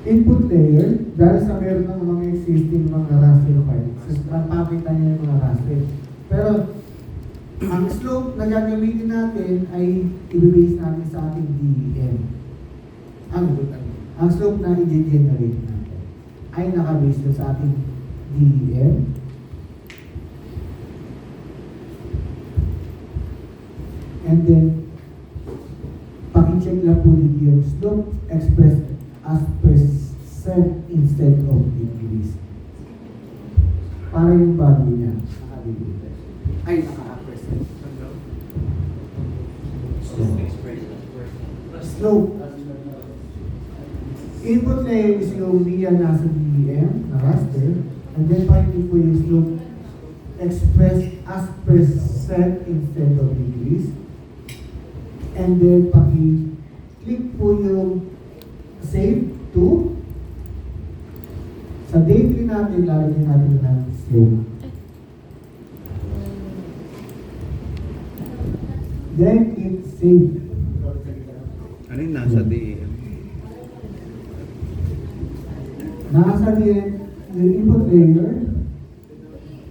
input layer, dahil sa meron ng mga existing mga raster files, papakita niya yung mga raster. Pero, ang slope na gagamitin natin ay i-base natin sa ating DEM. Ang slope na i-generate natin ay nakabase sa ating DEM. And then, pakicheck lang po dito yung slope expressed as percent instead of degrees. Para yung value niya, naka-degree. Ay, naka-percent. Slope. Input na is yung niya nasa DEM, na raster. And then, pakiccheck po yung slope expressed as percent instead of degrees. And then, paki-click po yung save to. Sa day 3 natin, lalagyan natin ng slope. Then, click save. Ano yung nasa DEM? Nasa DEM, yung input layer,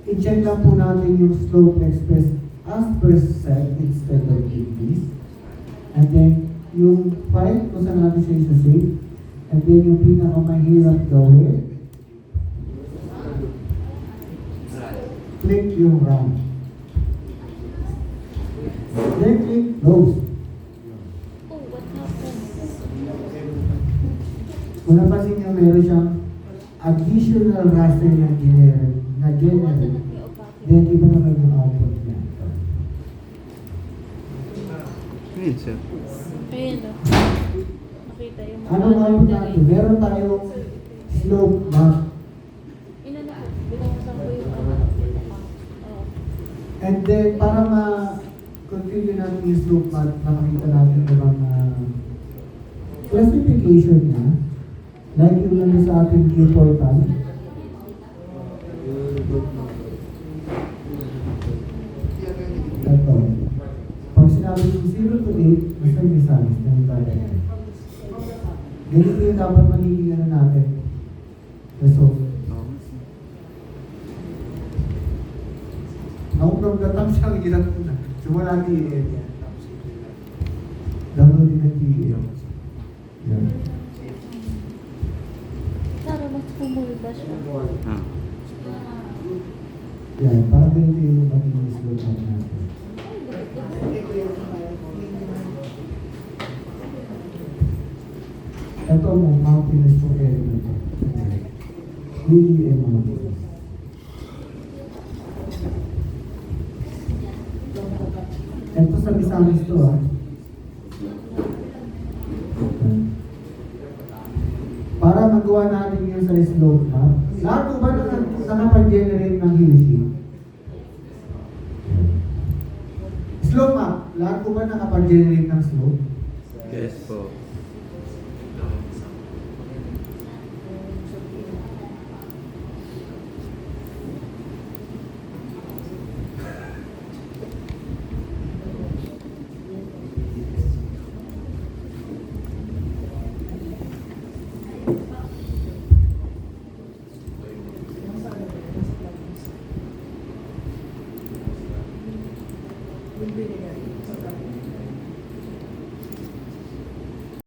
i-check lang po natin yung slope expressed as percent instead of degrees. And then, yung file kung saan natin siya isa-save. And then, yung pinakamahirap gawin, click yung run. Then, click close. Oh, what happened? Kung napansin nyo, meron siyang additional raster na generate. Then, iba naman yung output niya. Ayun, sir. Ayun o. Nakita yung mga Anong output natin? Meron tayong slope map. Inano ko, binuksan ko yung ano. Oo. And then, para ma-configure natin yung slope map, makakita natin yung mga classification niya. Like yung nandun sa ating key portal. Ito. Pag sinabi yung 0 to 8, basta may salis na yung talaga. Ganito yung dapat magiging ano natin. Result. Ako from the top siya, ang hirap ko na. Simula natin yung area. Download din ang DEM. Yan. Para mas pumulba siya. Ah. Yan, parang ganito yung magiging slope map natin. Ito mo, mountainous yung area na ito. DEM mountainous. Ito sa Misamis to Para magawa natin yung sa slope map, lahat ko ba nakapag-generate ng hill sheet? Slope map, lahat ko ba nakapag-generate ng slope? Yes po.